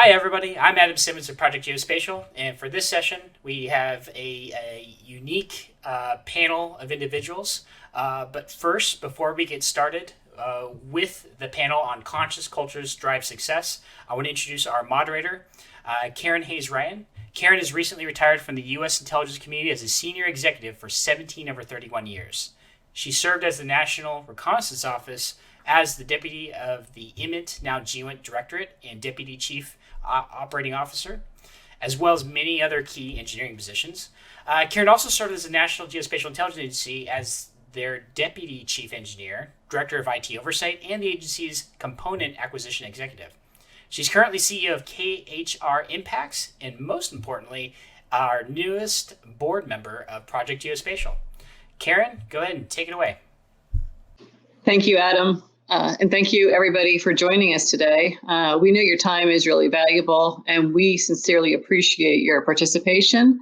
Hi, everybody. I'm Adam Simmons of Project Geospatial, and for this session, we have a unique panel of individuals. But first, before we get started with the panel on conscious cultures drive success, I want to introduce our moderator, Karyn Hayes-Ryan. Karyn has recently retired from the U.S. intelligence community as a senior executive for 17 of her 31 years. She served as the National Reconnaissance Office as the deputy of the IMINT, now GEOINT Directorate, and deputy chief operating officer, as well as many other key engineering positions. Karyn also served as the National Geospatial Intelligence Agency as their deputy chief engineer, director of IT oversight, and the agency's component acquisition executive. She's currently CEO of KHR Impacts, and most importantly, our newest board member of Project Geospatial. Karyn, go ahead and take it away. Thank you, Adam. And thank you, everybody, for joining us today. We know your time is really valuable, and we sincerely appreciate your participation.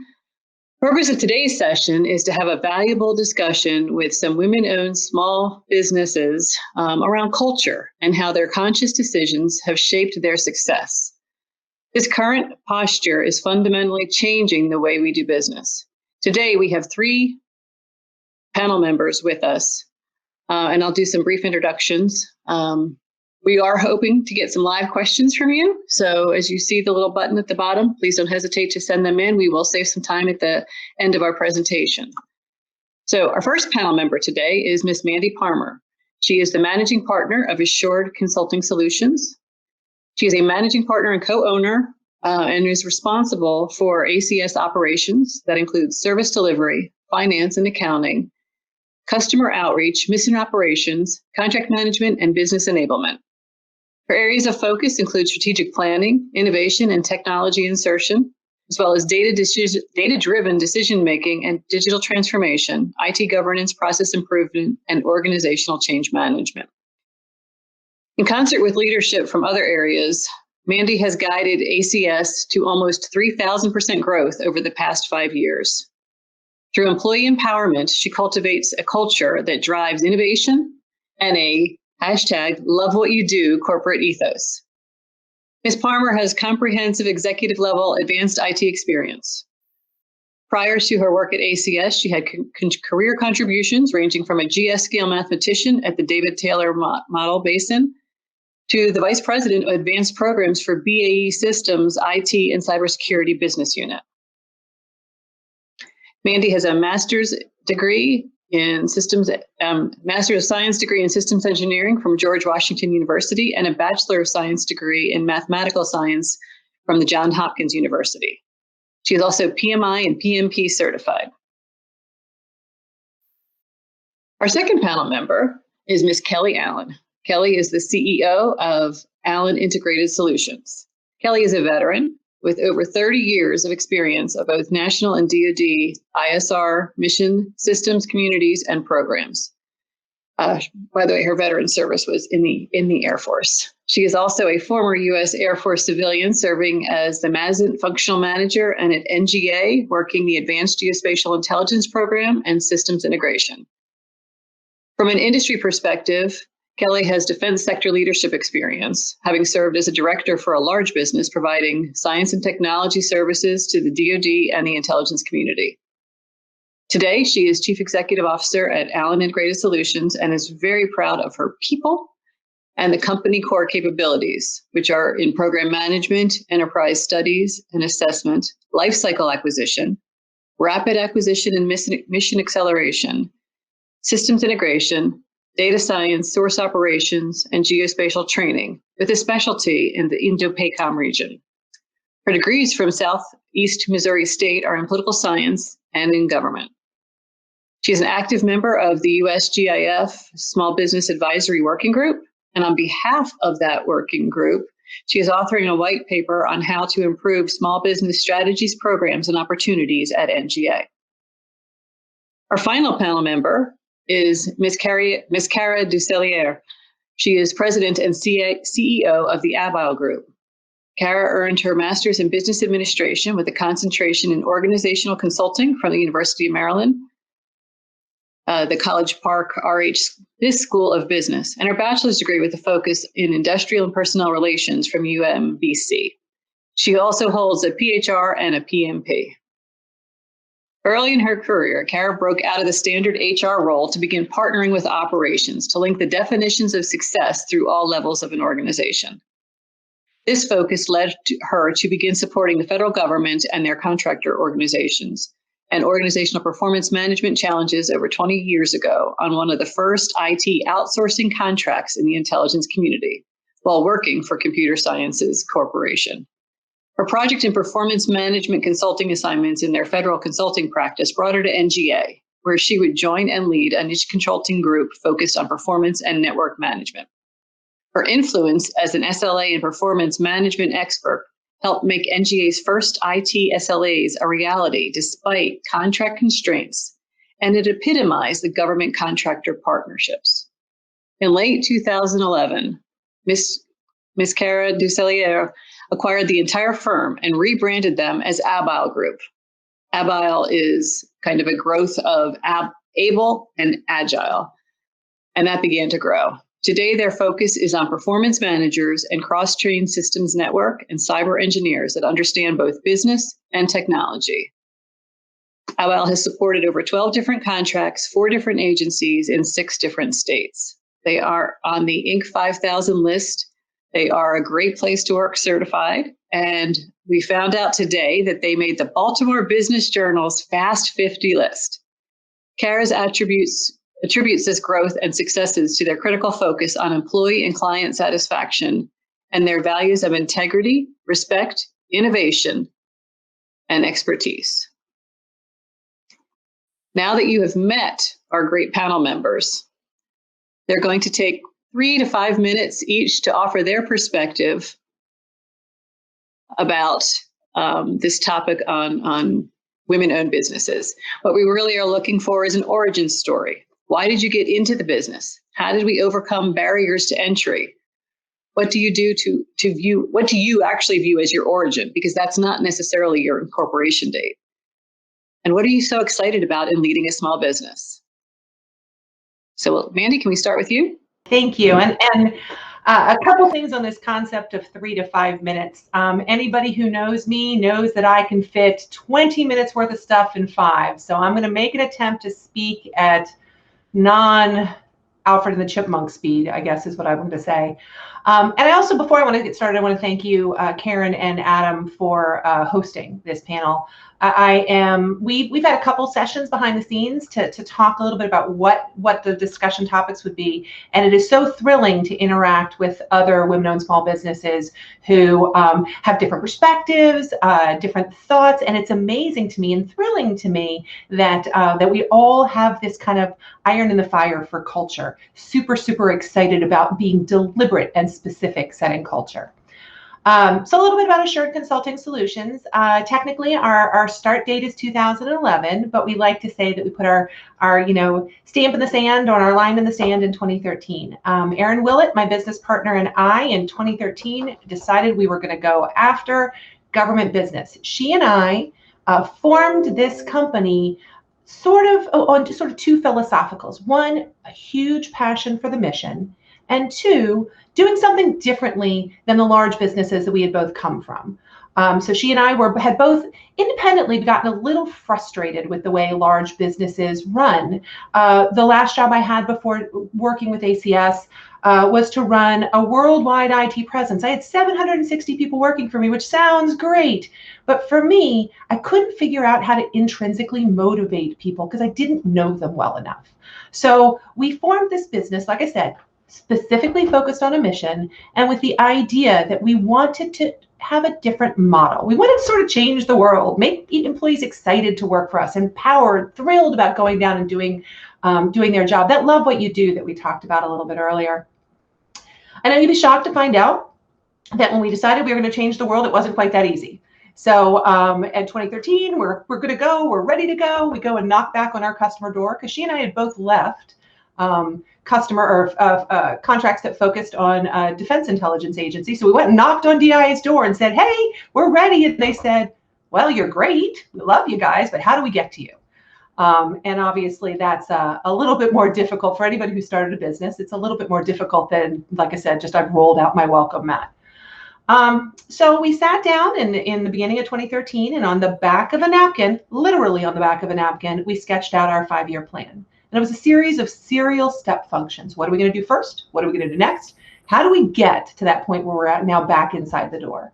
The purpose of today's session is to have a valuable discussion with some women-owned small businesses around culture and how their conscious decisions have shaped their success. This current posture is fundamentally changing the way we do business. Today, we have 3 panel members with us. And I'll do some brief introductions. We are hoping to get some live questions from you. So as you see the little button at the bottom, please don't hesitate to send them in. We will save some time at the end of our presentation. So our first panel member today is Miss Mandy Parmer. She is the managing partner of Assured Consulting Solutions. She is a managing partner and co-owner and is responsible for ACS operations that includes service delivery, finance and accounting, customer outreach, mission operations, contract management, and business enablement. Her areas of focus include strategic planning, innovation, and technology insertion, as well as data-driven decision-making and digital transformation, IT governance, process improvement, and organizational change management. In concert with leadership from other areas, Mandy has guided ACS to almost 3,000% growth over the past 5 years. Through employee empowerment, she cultivates a culture that drives innovation and a #LoveWhatYouDo corporate ethos. Ms. Parmer has comprehensive executive level advanced IT experience. Prior to her work at ACS, she had career contributions ranging from a GS scale mathematician at the David Taylor Model Basin to the vice president of advanced programs for BAE Systems IT and cybersecurity business unit. Mandy has a master's degree in Master of Science degree in systems engineering from George Washington University and a Bachelor of Science degree in mathematical science from the Johns Hopkins University. She is also PMI and PMP certified. Our second panel member is Ms. Kelly Allen. Kelly is the CEO of Allen Integrated Solutions. Kelly is a veteran with over 30 years of experience of both national and DoD ISR mission systems, communities, and programs. By the way, her veteran service was in the Air Force. She is also a former U.S. Air Force civilian serving as the MASINT functional manager and at NGA, working the Advanced Geospatial Intelligence Program and systems integration. From an industry perspective, Kelly has defense sector leadership experience, having served as a director for a large business providing science and technology services to the DoD and the intelligence community. Today, she is Chief Executive Officer at Allen Integrated Solutions and is very proud of her people and the company core capabilities, which are in program management, enterprise studies and assessment, lifecycle acquisition, rapid acquisition and mission acceleration, systems integration, data science, source operations, and geospatial training, with a specialty in the Indo-PACOM region. Her degrees from Southeast Missouri State are in political science and in government. She is an active member of the USGIF Small Business Advisory Working Group, and on behalf of that working group, she is authoring a white paper on how to improve small business strategies, programs, and opportunities at NGA. Our final panel member is Ms. Cara duCellier. She is president and CEO of the Abile Group. Cara earned her master's in business administration with a concentration in organizational consulting from the University of Maryland, the College Park RH School of Business, and her bachelor's degree with a focus in industrial and personnel relations from UMBC. She also holds a PHR and a PMP. Early in her career, Cara broke out of the standard HR role to begin partnering with operations to link the definitions of success through all levels of an organization. This focus led her to begin supporting the federal government and their contractor organizations and organizational performance management challenges over 20 years ago on one of the first IT outsourcing contracts in the intelligence community while working for Computer Sciences Corporation. Her project and performance management consulting assignments in their federal consulting practice brought her to NGA, where she would join and lead a niche consulting group focused on performance and network management. Her influence as an SLA and performance management expert helped make NGA's first IT SLAs a reality despite contract constraints, and it epitomized the government contractor partnerships. In late 2011, Miss Cara duCellier acquired the entire firm and rebranded them as Abile Group. Abile is kind of a growth of able and agile, and that began to grow. Today, their focus is on performance managers and cross-trained systems network and cyber engineers that understand both business and technology. Abile has supported over 12 different contracts, 4 different agencies in 6 different states. They are on the Inc. 5000 list. They are a great place to work certified. And we found out today that they made the Baltimore Business Journal's Fast 50 list. Cara's attributes this growth and successes to their critical focus on employee and client satisfaction and their values of integrity, respect, innovation, and expertise. Now that you have met our great panel members, they're going to take 3 to 5 minutes each to offer their perspective about this topic on women-owned businesses. What we really are looking for is an origin story. Why did you get into the business? How did we overcome barriers to entry? What do you do to view, what do you actually view as your origin? Because that's not necessarily your incorporation date. And what are you so excited about in leading a small business? So Mandy, can we start with you? Thank you. And a couple things on this concept of 3 to 5 minutes. Anybody who knows me knows that I can fit 20 minutes worth of stuff in 5. So I'm going to make an attempt to speak at non-Alfred and the Chipmunk speed, I guess is what I want to say. And I also, before I want to get started, I want to thank you, Karyn and Adam, for hosting this panel. We've had a couple sessions behind the scenes to talk a little bit about what the discussion topics would be. And it is so thrilling to interact with other women-owned small businesses who have different perspectives, different thoughts. And it's amazing to me and thrilling to me that we all have this kind of iron in the fire for culture. Super, super excited about being deliberate and specific setting culture. So a little bit about Assured Consulting Solutions. Technically, our start date is 2011, but we like to say that we put our stamp in the sand or our line in the sand in 2013. Erin Willett, my business partner, and I in 2013 decided we were going to go after government business. She and I formed this company sort of on two philosophicals. One, a huge passion for the mission, and 2, doing something differently than the large businesses that we had both come from. So she and I had both independently gotten a little frustrated with the way large businesses run. The last job I had before working with ACS was to run a worldwide IT presence. I had 760 people working for me, which sounds great. But for me, I couldn't figure out how to intrinsically motivate people because I didn't know them well enough. So we formed this business, like I said, specifically focused on a mission and with the idea that we wanted to have a different model. We wanted to sort of change the world, make employees excited to work for us, empowered, thrilled about going down and doing their job, that love what you do that we talked about a little bit earlier. And you'd be shocked to find out that when we decided we were going to change the world, it wasn't quite that easy. So in 2013, we're going to go, we're ready to go. We go and knock back on our customer door because she and I had both left contracts that focused on defense intelligence agency. So we went and knocked on DIA's door and said, hey, we're ready. And they said, well, you're great. We love you guys, but how do we get to you? And obviously that's a little bit more difficult for anybody who started a business. It's a little bit more difficult than, like I said, just I've rolled out my welcome mat. So we sat down in the beginning of 2013, and on the back of a napkin, literally on the back of a napkin, we sketched out our 5-year plan. And it was a series of serial step functions. What are we going to do first? What are we going to do next? How do we get to that point where we're at now back inside the door?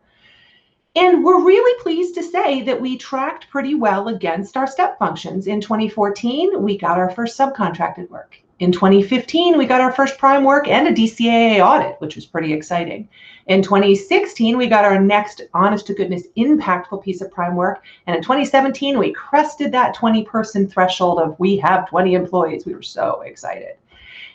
And we're really pleased to say that we tracked pretty well against our step functions. In 2014, we got our first subcontracted work. In 2015, we got our first prime work and a DCAA audit, which was pretty exciting. In 2016, we got our next honest to goodness impactful piece of prime work. And in 2017, we crested that 20-person threshold of we have 20 employees. We were so excited.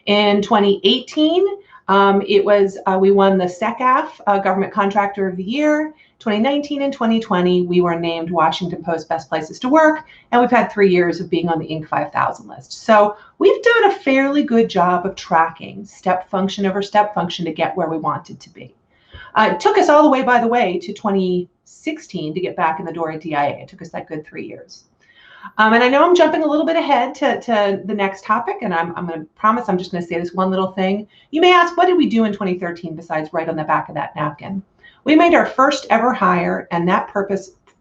In 2018, we won the SECAF Government Contractor of the Year. 2019 and 2020, we were named Washington Post Best Places to Work, and we've had 3 years of being on the Inc. 5000 list. So we've done a fairly good job of tracking step function over step function to get where we wanted to be. It took us all the way, by the way, to 2016 to get back in the door at DIA. It took us that good 3 years. And I know I'm jumping a little bit ahead to the next topic, and I'm going to promise I'm just going to say this one little thing. You may ask, what did we do in 2013 besides write on the back of that napkin? We made our first ever hire, and that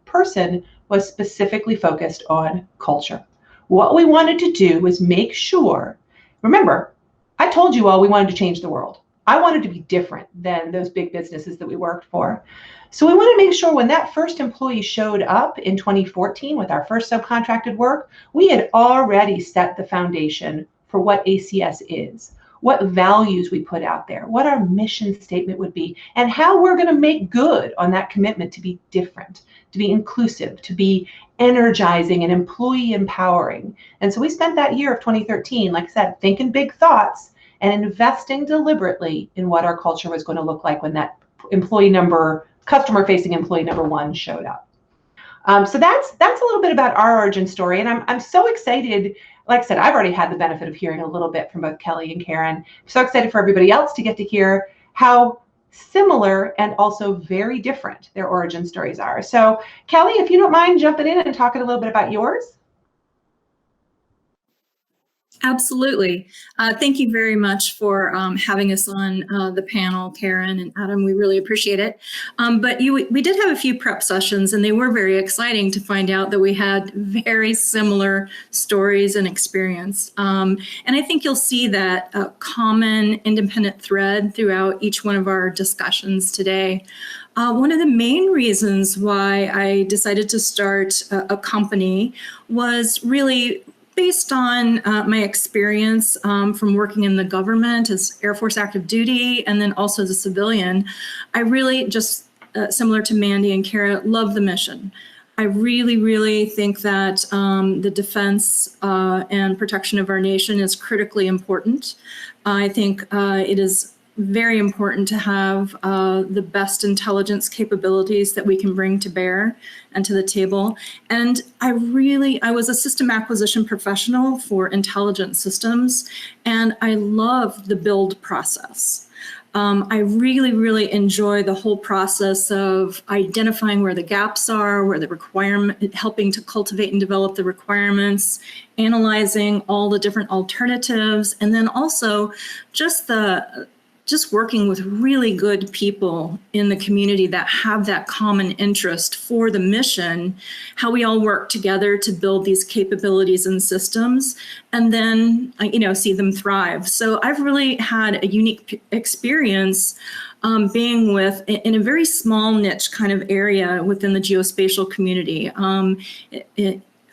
person was specifically focused on culture. What we wanted to do was make sure, remember, I told you all we wanted to change the world. I wanted to be different than those big businesses that we worked for. So we wanted to make sure when that first employee showed up in 2014 with our first subcontracted work, we had already set the foundation for what ACS is, what values we put out there, what our mission statement would be, and how we're going to make good on that commitment to be different, to be inclusive, to be energizing and employee empowering. And so we spent that year of 2013, like I said, thinking big thoughts and investing deliberately in what our culture was going to look like when that customer-facing employee number 1 showed up. So that's a little bit about our origin story, and I'm so excited. Like I said, I've already had the benefit of hearing a little bit from both Kelly and Karyn. I'm so excited for everybody else to get to hear how similar and also very different their origin stories are. So Kelly, if you don't mind jumping in and talking a little bit about yours. Absolutely. Thank you very much for having us on the panel, Karyn and Adam. We really appreciate it. But we did have a few prep sessions, and they were very exciting to find out that we had very similar stories and experience. And I think you'll see that common independent thread throughout each one of our discussions today. One of the main reasons why I decided to start a company was really based on my experience from working in the government as Air Force active duty and then also as a civilian. I really just, similar to Mandy and Cara, love the mission. I really, really think that the defense and protection of our nation is critically important. I think it is very important to have the best intelligence capabilities that we can bring to bear and to the table. And I was a system acquisition professional for intelligence systems, and I love the build process. I really, really enjoy the whole process of identifying where the gaps are, where the requirement, helping to cultivate and develop the requirements, analyzing all the different alternatives, and then also just working with really good people in the community that have that common interest for the mission, how we all work together to build these capabilities and systems, and then, see them thrive. So I've really had a unique experience being in a very small niche kind of area within the geospatial community.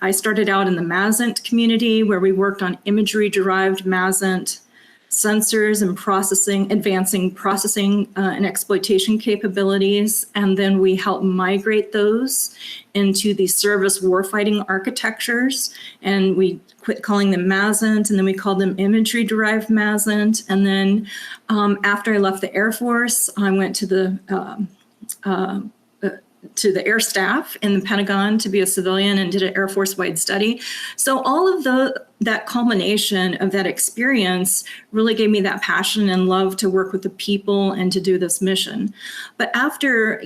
I started out in the MASENT community, where we worked on imagery-derived MASENT sensors and advancing processing and exploitation capabilities. And then we help migrate those into the service warfighting architectures. And we quit calling them MASENT, and then we called them imagery-derived MASENT. And then after I left the Air Force, I went to the Air Staff in the Pentagon to be a civilian and did an Air Force-wide study. So all of that culmination of that experience really gave me that passion and love to work with the people and to do this mission. But after,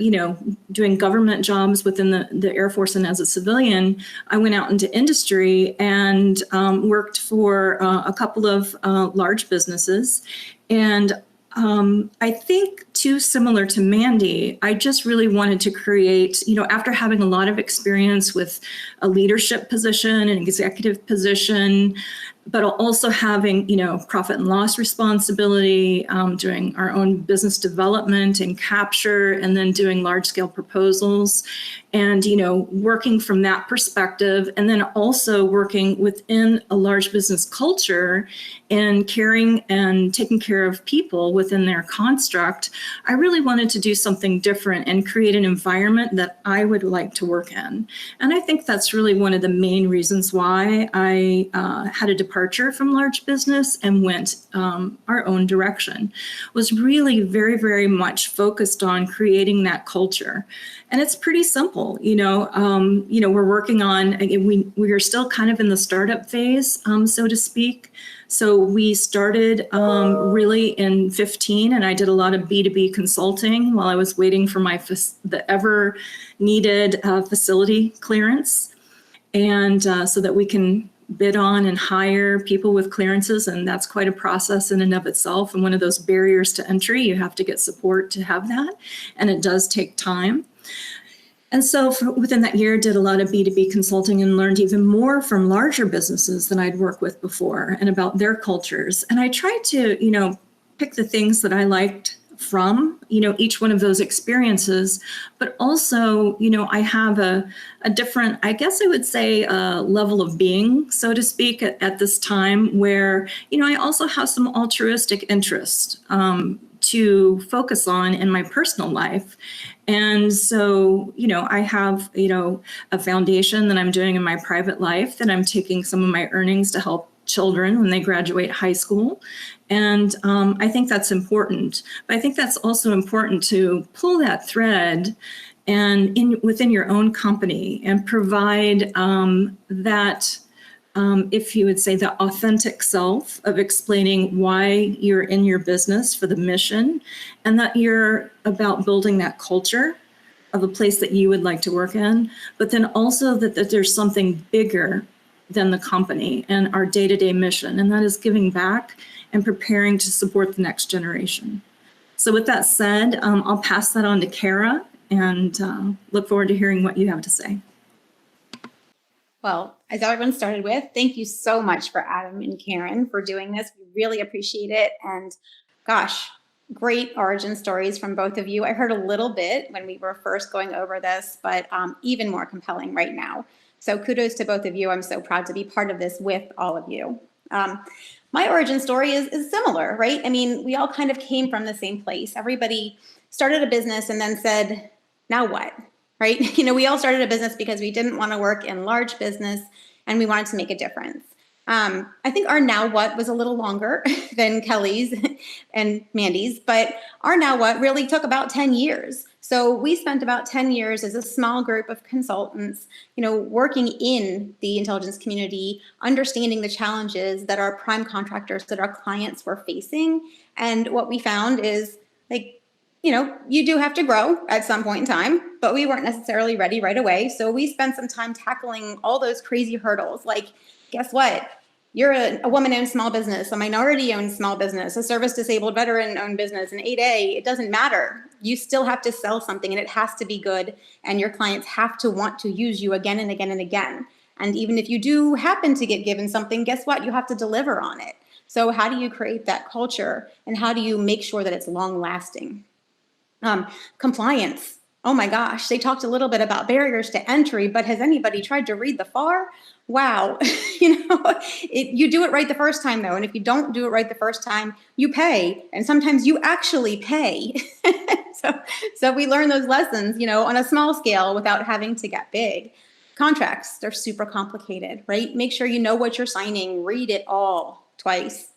doing government jobs within the Air Force and as a civilian, I went out into industry and worked for a couple of large businesses. And I think too, similar to Mandy, I just really wanted to create, after having a lot of experience with a leadership position, an executive position, but also having, profit and loss responsibility, doing our own business development and capture, and then doing large scale proposals, and, working from that perspective, and then also working within a large business culture and caring and taking care of people within their construct. I really wanted to do something different and create an environment that I would like to work in. And I think that's really one of the main reasons why I had a departure from large business and went our own direction, was really very, very much focused on creating that culture. And it's pretty simple, we're working on, we are still kind of in the startup phase, so to speak. So we started really in 15, and I did a lot of B2B consulting while I was waiting for the ever needed facility clearance. And so that we can bid on and hire people with clearances. And that's quite a process in and of itself. And one of those barriers to entry, you have to get support to have that. And it does take time. And so within that year, did a lot of B2B consulting and learned even more from larger businesses than I'd worked with before and about their cultures. And I tried to, pick the things that I liked from, each one of those experiences, but also, I have a different, I guess I would say, level of being, so to speak, at this time where, I also have some altruistic interest to focus on in my personal life. And so, I have, a foundation that I'm doing in my private life that I'm taking some of my earnings to help children when they graduate high school. And I think that's important. But I think that's also important to pull that thread and within your own company and provide that, if you would say, the authentic self of explaining why you're in your business for the mission, and that you're about building that culture of a place that you would like to work in, but then also that there's something bigger than the company and our day-to-day mission, and that is giving back and preparing to support the next generation. So with that said, I'll pass that on to Cara and look forward to hearing what you have to say. Well, as everyone started with, thank you so much for Adam and Karyn for doing this. We really appreciate it. And gosh, great origin stories from both of you. I heard a little bit when we were first going over this, but even more compelling right now. So kudos to both of you. I'm so proud to be part of this with all of you. My origin story is similar, right? I mean, we all kind of came from the same place. Everybody started a business and then said, now what, right? We all started a business because we didn't want to work in large business and we wanted to make a difference. I think our now what was a little longer than Kelly's and Mandy's, but our now what really took about 10 years. So we spent about 10 years as a small group of consultants, working in the intelligence community, understanding the challenges that our prime contractors, that our clients were facing. And what we found is you do have to grow at some point in time, but we weren't necessarily ready right away. So we spent some time tackling all those crazy hurdles. Like, guess what? You're a woman-owned small business, a minority-owned small business, a service-disabled veteran-owned business, an 8A. It doesn't matter. You still have to sell something, and it has to be good, and your clients have to want to use you again and again and again. And even if you do happen to get given something, guess what? You have to deliver on it. So how do you create that culture, and how do you make sure that it's long-lasting? Compliance. Oh my gosh, they talked a little bit about barriers to entry, but has anybody tried to read the FAR? Wow. You do it right the first time though. And if you don't do it right the first time, you pay. And sometimes you actually pay. So we learn those lessons, on a small scale without having to get big. Contracts, they're super complicated, right? Make sure you know what you're signing, read it all twice,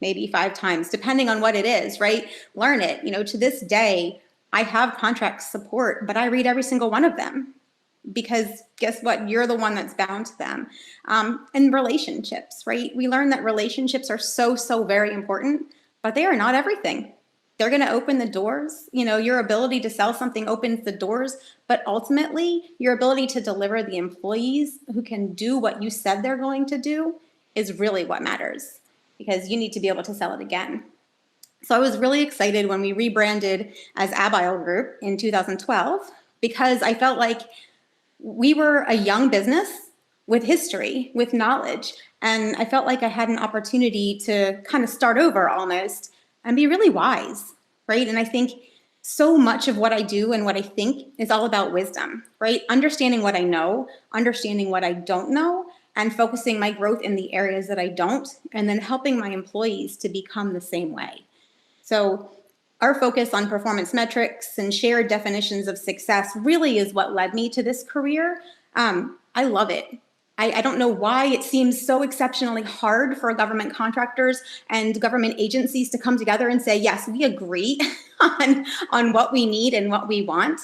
maybe 5 times, depending on what it is, right? Learn it. To this day, I have contract support, but I read every single one of them because guess what? You're the one that's bound to them. And relationships, right? We learn that relationships are so, so very important, but they are not everything. They're going to open the doors. Your ability to sell something opens the doors, but ultimately your ability to deliver the employees who can do what you said they're going to do is really what matters, because you need to be able to sell it again. So I was really excited when we rebranded as Abile Group in 2012, because I felt like we were a young business with history, with knowledge. And I felt like I had an opportunity to kind of start over almost and be really wise, right? And I think so much of what I do and what I think is all about wisdom, right? Understanding what I know, understanding what I don't know, and focusing my growth in the areas that I don't, and then helping my employees to become the same way. So our focus on performance metrics and shared definitions of success really is what led me to this career. I love it. I don't know why it seems so exceptionally hard for government contractors and government agencies to come together and say, yes, we agree on what we need and what we want.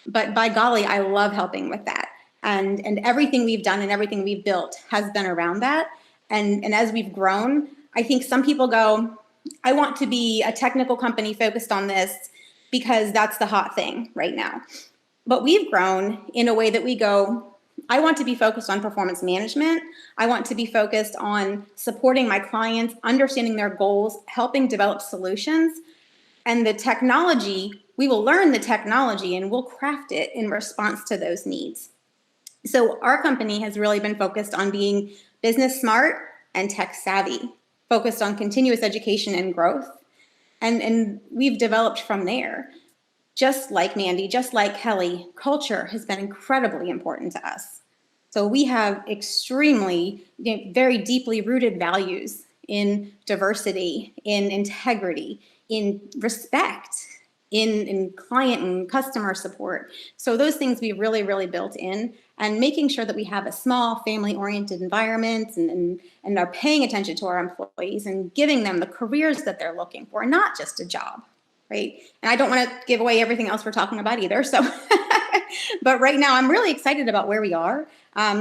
But by golly, I love helping with that. And everything we've done and everything we've built has been around that. And as we've grown, I think some people go, I want to be a technical company focused on this because that's the hot thing right now. But we've grown in a way that we go, I want to be focused on performance management. I want to be focused on supporting my clients, understanding their goals, helping develop solutions. And the technology, we will learn the technology and we'll craft it in response to those needs. So our company has really been focused on being business smart and tech savvy, focused on continuous education and growth. And we've developed from there. Just like Mandy, just like Kelly, culture has been incredibly important to us. So we have extremely, very deeply rooted values in diversity, in integrity, in respect, in client and customer support. So those things we really, really built in, and making sure that we have a small family-oriented environment and are paying attention to our employees and giving them the careers that they're looking for, not just a job. Right. And I don't want to give away everything else we're talking about either. So, but right now I'm really excited about where we are.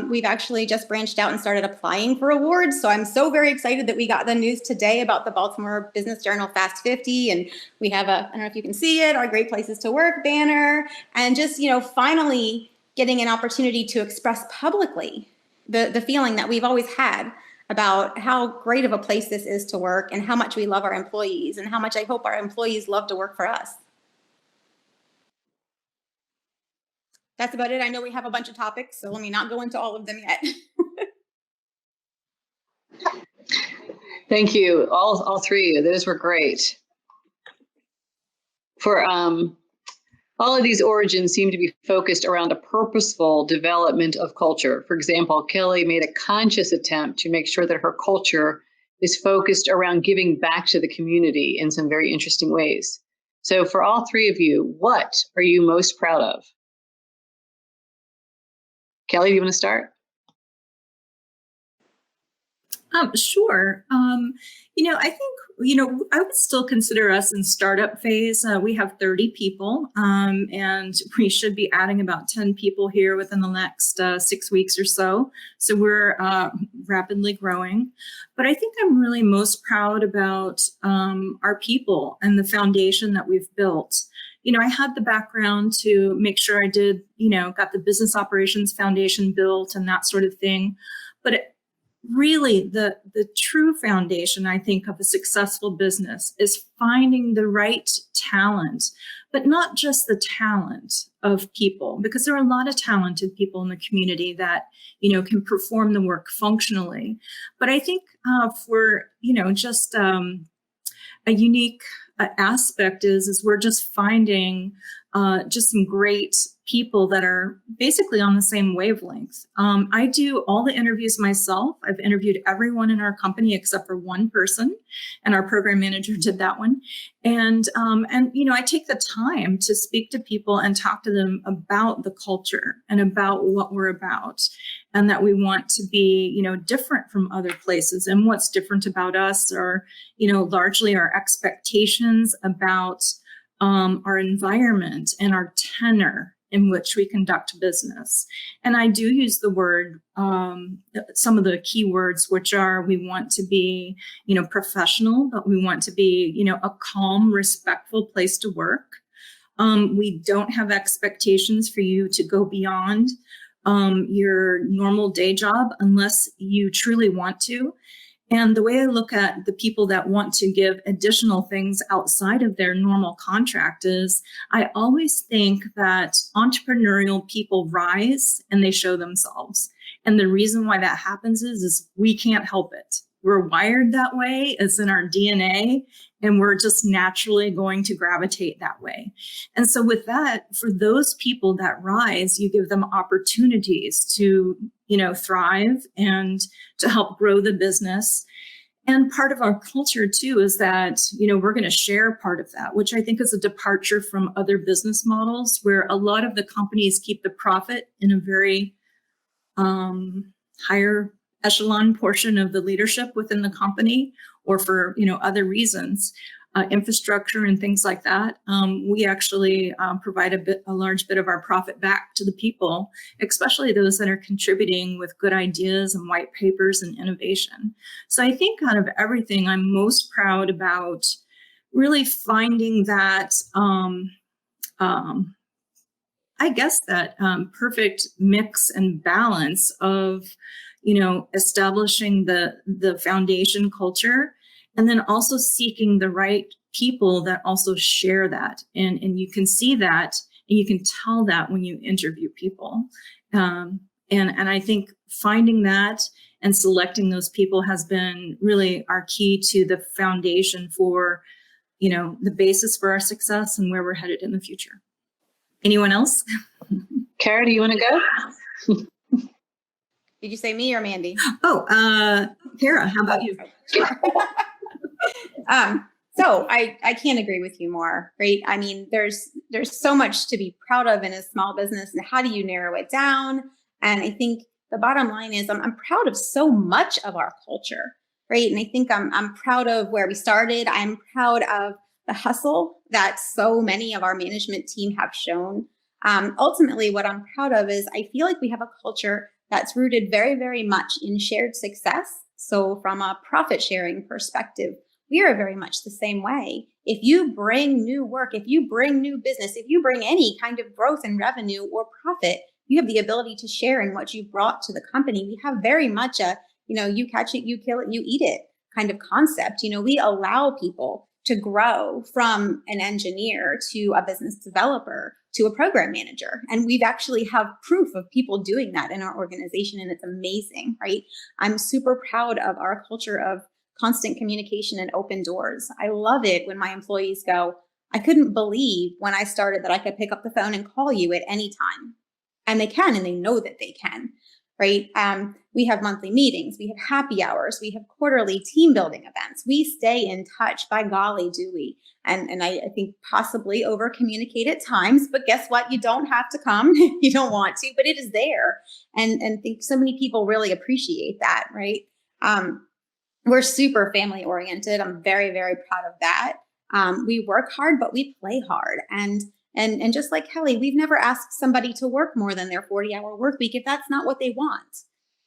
We've actually just branched out and started applying for awards. So I'm so very excited that we got the news today about the Baltimore Business Journal Fast 50. And we have I don't know if you can see it, our Great Places to Work banner. And just, finally getting an opportunity to express publicly the feeling that we've always had about how great of a place this is to work and how much we love our employees and how much I hope our employees love to work for us. That's about it. I know we have a bunch of topics, so let me not go into all of them yet. Thank you, all three of you. Those were great. For all of these origins seem to be focused around a purposeful development of culture. For example, Kelly made a conscious attempt to make sure that her culture is focused around giving back to the community in some very interesting ways. So for all three of you, what are you most proud of? Kelly, do you want to start? Sure. I think, I would still consider us in startup phase. We have 30 people, and we should be adding about 10 people here within the next 6 weeks or so. So we're rapidly growing. But I think I'm really most proud about our people and the foundation that we've built. I had the background to make sure I did, got the business operations foundation built and that sort of thing. But really, the true foundation, I think, of a successful business is finding the right talent, but not just the talent of people, because there are a lot of talented people in the community that, can perform the work functionally. But I think for, just a unique aspect is we're just finding just some great people that are basically on the same wavelength. I do all the interviews myself. I've interviewed everyone in our company except for one person, and our program manager did that one. And I take the time to speak to people and talk to them about the culture and about what we're about, and that we want to be, different from other places. And what's different about us are, largely our expectations about our environment and our tenor in which we conduct business. And I do use the word, some of the key words, which are, we want to be, professional, but we want to be, a calm, respectful place to work. We don't have expectations for you to go beyond your normal day job unless you truly want to. And the way I look at the people that want to give additional things outside of their normal contract is I always think that entrepreneurial people rise and they show themselves. And the reason why that happens is we can't help it. We're wired that way. It's in our DNA, and we're just naturally going to gravitate that way. And so with that, for those people that rise, you give them opportunities to, thrive and to help grow the business. And part of our culture too is that, we're going to share part of that, which I think is a departure from other business models where a lot of the companies keep the profit in a very higher echelon portion of the leadership within the company, or for other reasons, infrastructure and things like that. We actually provide a large bit of our profit back to the people, especially those that are contributing with good ideas and white papers and innovation. So I think out of everything, I'm most proud about really finding that that perfect mix and balance of establishing the foundation culture, and then also seeking the right people that also share that. And you can see that, and you can tell that when you interview people. And I think finding that and selecting those people has been really our key to the foundation for, the basis for our success and where we're headed in the future. Anyone else? Cara, do you want to go? Did you say me or Mandy? Oh, Cara, how about you? So I can't agree with you more, right? I mean, there's so much to be proud of in a small business, and how do you narrow it down? And I think the bottom line is I'm proud of so much of our culture, right? And I think I'm proud of where we started. I'm proud of the hustle that so many of our management team have shown. Ultimately, what I'm proud of is I feel like we have a culture that's rooted very, very much in shared success. So from a profit sharing perspective, we are very much the same way. If you bring new work, if you bring new business, if you bring any kind of growth in revenue or profit, you have the ability to share in what you've brought to the company. We have very much a, you catch it, you kill it, you eat it kind of concept. We allow people to grow from an engineer to a business developer to a program manager. And we've actually have proof of people doing that in our organization. And it's amazing, right? I'm super proud of our culture of constant communication and open doors. I love it when my employees go, I couldn't believe when I started that I could pick up the phone and call you at any time. And they can, and they know that they can, right? We have monthly meetings, we have happy hours, we have quarterly team building events. We stay in touch, by golly, do we? And I think possibly over communicate at times, but guess what? You don't have to come if you don't want to, but it is there. And I think so many people really appreciate that, right? We're super family oriented. I'm very, very proud of that. We work hard, but we play hard. And just like Kelly, we've never asked somebody to work more than their 40-hour work week if that's not what they want,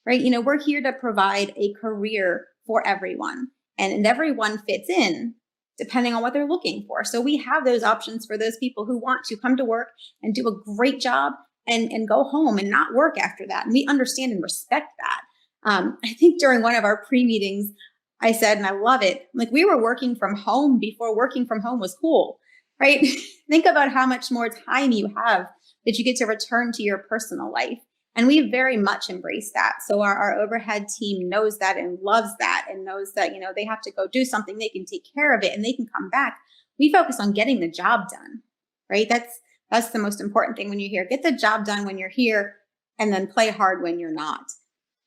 right? We're here to provide a career for everyone, and everyone fits in depending on what they're looking for. So we have those options for those people who want to come to work and do a great job and go home and not work after that. And we understand and respect that. I think during one of our pre-meetings, I said, and I love it, like we were working from home before working from home was cool, right? Think about how much more time you have that you get to return to your personal life. And we very much embrace that. So our overhead team knows that and loves that, and knows that, they have to go do something, they can take care of it and they can come back. We focus on getting the job done, right? That's the most important thing when you're here. Get the job done when you're here, and then play hard when you're not,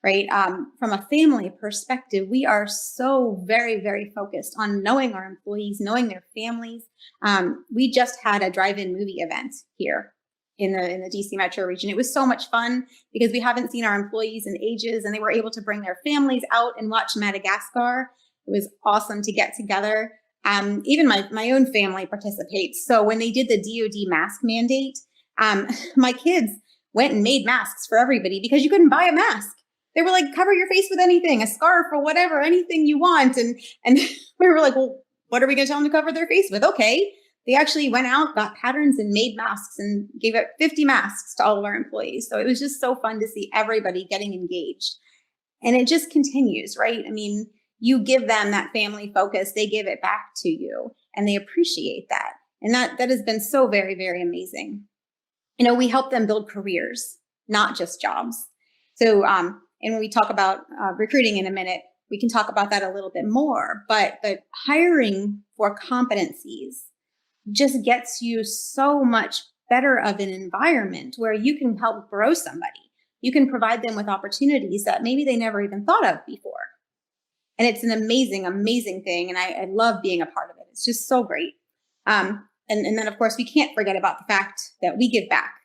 right? From a family perspective, we are so very, very focused on knowing our employees, knowing their families. We just had a drive-in movie event here in the DC metro region. It was so much fun because we haven't seen our employees in ages, and they were able to bring their families out and watch Madagascar. It was awesome to get together. Even my own family participates. So when they did the DoD mask mandate, my kids went and made masks for everybody because you couldn't buy a mask. They were like, cover your face with anything, a scarf or whatever, anything you want. And we were like, well, what are we going to tell them to cover their face with? Okay. They actually went out, got patterns, and made masks and gave out 50 masks to all of our employees. So it was just so fun to see everybody getting engaged. And it just continues, right? I mean, you give them that family focus, they give it back to you, and they appreciate that. And that has been so very, very amazing. You know, we help them build careers, not just jobs. So, and when we talk about recruiting in a minute, we can talk about that a little bit more, but hiring for competencies just gets you so much better of an environment where you can help grow somebody. You can provide them with opportunities that maybe they never even thought of before. And it's an amazing, amazing thing. And I love being a part of it. It's just so great. And then, of course, we can't forget about the fact that we give back.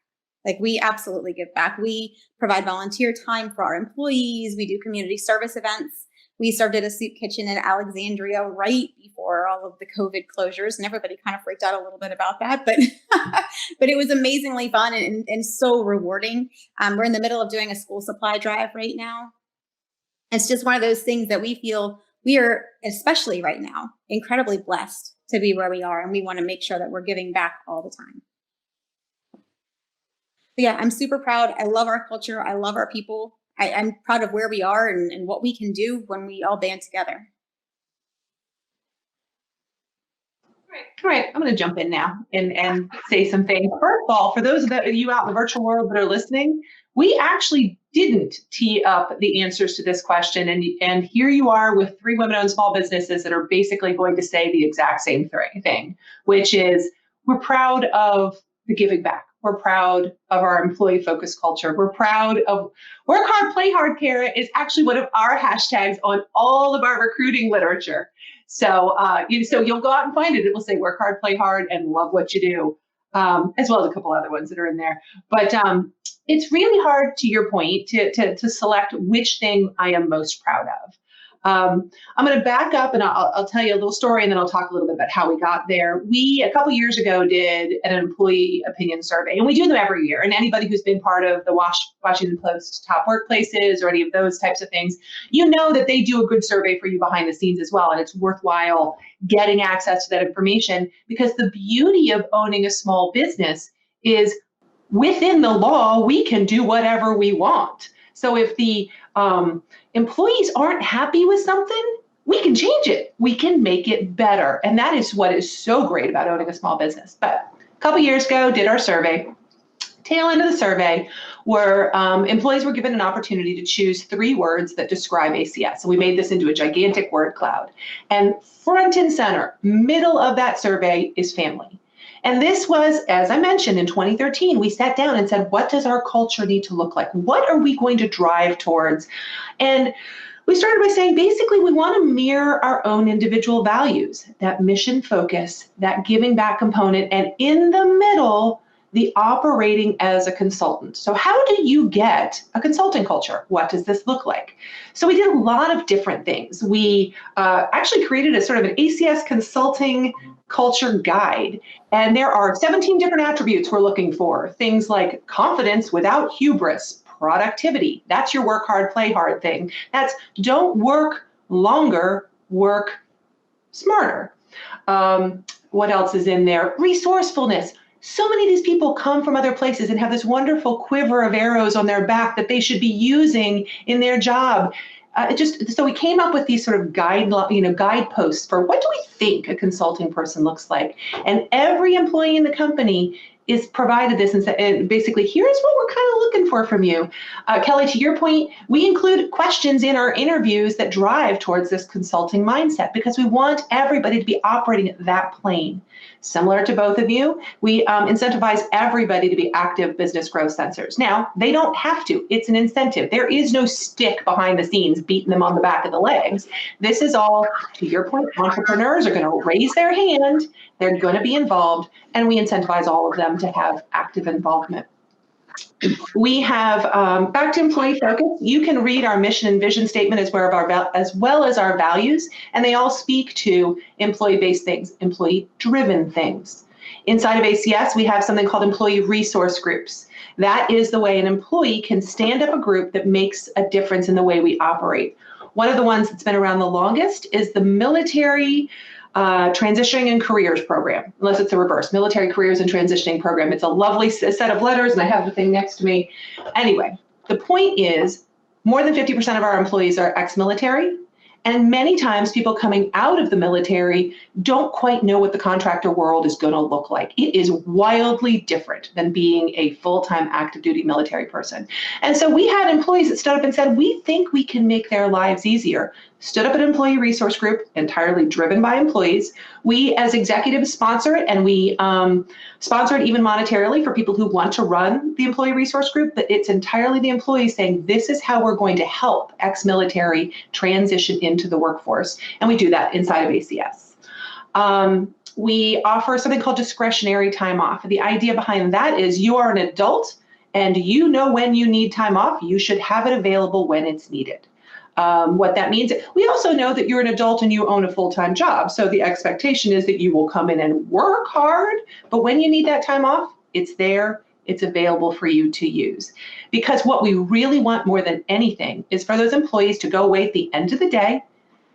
Like, we absolutely give back. We provide volunteer time for our employees. We do community service events. We served at a soup kitchen in Alexandria right before all of the COVID closures, and everybody kind of freaked out a little bit about that, but but it was amazingly fun and so rewarding. We're in the middle of doing a school supply drive right now. It's just one of those things that we feel we are, especially right now, incredibly blessed to be where we are, and we want to make sure that we're giving back all the time. But yeah, I'm super proud. I love our culture. I love our people. I'm proud of where we are and what we can do when we all band together. All right, I'm going to jump in now and say some things. First of all, for those of you out in the virtual world that are listening, we actually didn't tee up the answers to this question. And here you are with 3 women-owned small businesses that are basically going to say the exact same thing, which is we're proud of the giving back. We're proud of our employee-focused culture. We're proud of work hard, play hard, Cara is actually one of our hashtags on all of our recruiting literature. So, so you'll go out and find it. It will say work hard, play hard, and love what you do, as well as a couple other ones that are in there. But it's really hard, to your point, to select which thing I am most proud of. I'm going to back up and I'll tell you a little story, and then I'll talk a little bit about how we got there. We, a couple years ago, did an employee opinion survey, and we do them every year. And anybody who's been part of the Washington Post Top Workplaces or any of those types of things, you know that they do a good survey for you behind the scenes as well. And it's worthwhile getting access to that information, because the beauty of owning a small business is within the law, we can do whatever we want. So if the employees aren't happy with something, we can change it. We can make it better. And that is what is so great about owning a small business. But a couple years ago, did our survey. Tail end of the survey, where employees were given an opportunity to choose 3 words that describe ACS. So we made this into a gigantic word cloud. And front and center, middle of that survey, is family. And this was, as I mentioned, in 2013, we sat down and said, what does our culture need to look like? What are we going to drive towards? And we started by saying, basically, we want to mirror our own individual values, that mission focus, that giving back component, and in the middle, the operating as a consultant. So how do you get a consulting culture? What does this look like? So we did a lot of different things. We actually created a sort of an ACS consulting culture guide. And there are 17 different attributes we're looking for. Things like confidence without hubris, productivity. That's your work hard, play hard thing. That's don't work longer, work smarter. What else is in there? Resourcefulness. So many of these people come from other places and have this wonderful quiver of arrows on their back that they should be using in their job. So we came up with these sort of guideposts for what do we think a consulting person looks like. And every employee in the company is provided this and said, basically, here's what we're kind of looking for from you. Kelly, to your point, we include questions in our interviews that drive towards this consulting mindset, because we want everybody to be operating at that plane. Similar to both of you, we incentivize everybody to be active business growth sensors. Now, they don't have to. It's an incentive. There is no stick behind the scenes beating them on the back of the legs. This is all, to your point, entrepreneurs are going to raise their hand, they're going to be involved, and we incentivize all of them to have active involvement. We have, back to employee focus, you can read our mission and vision statement as well as our values, and they all speak to employee-based things, employee-driven things. Inside of ACS, we have something called employee resource groups. That is the way an employee can stand up a group that makes a difference in the way we operate. One of the ones that's been around the longest is the military transitioning and careers program, unless it's the reverse, military careers and transitioning program. It's a lovely set of letters, and I have the thing next to me. Anyway, the point is more than 50% of our employees are ex-military, And many times people coming out of the military don't quite know what the contractor world is going to look like. It is wildly different than being a full-time active duty military person. And so we had employees that stood up and said, we think we can make their lives easier. Stood up an employee resource group entirely driven by employees. We as executives sponsor it, and we sponsor it even monetarily for people who want to run the employee resource group, but it's entirely the employees saying, this is how we're going to help ex-military transition into the workforce. And we do that inside of ACS. We offer something called discretionary time off. The idea behind that is you are an adult and you know when you need time off, you should have it available when it's needed. What that means, we also know that you're an adult and you own a full-time job. So the expectation is that you will come in and work hard, but when you need that time off, it's there, it's available for you to use. Because what we really want more than anything is for those employees to go away at the end of the day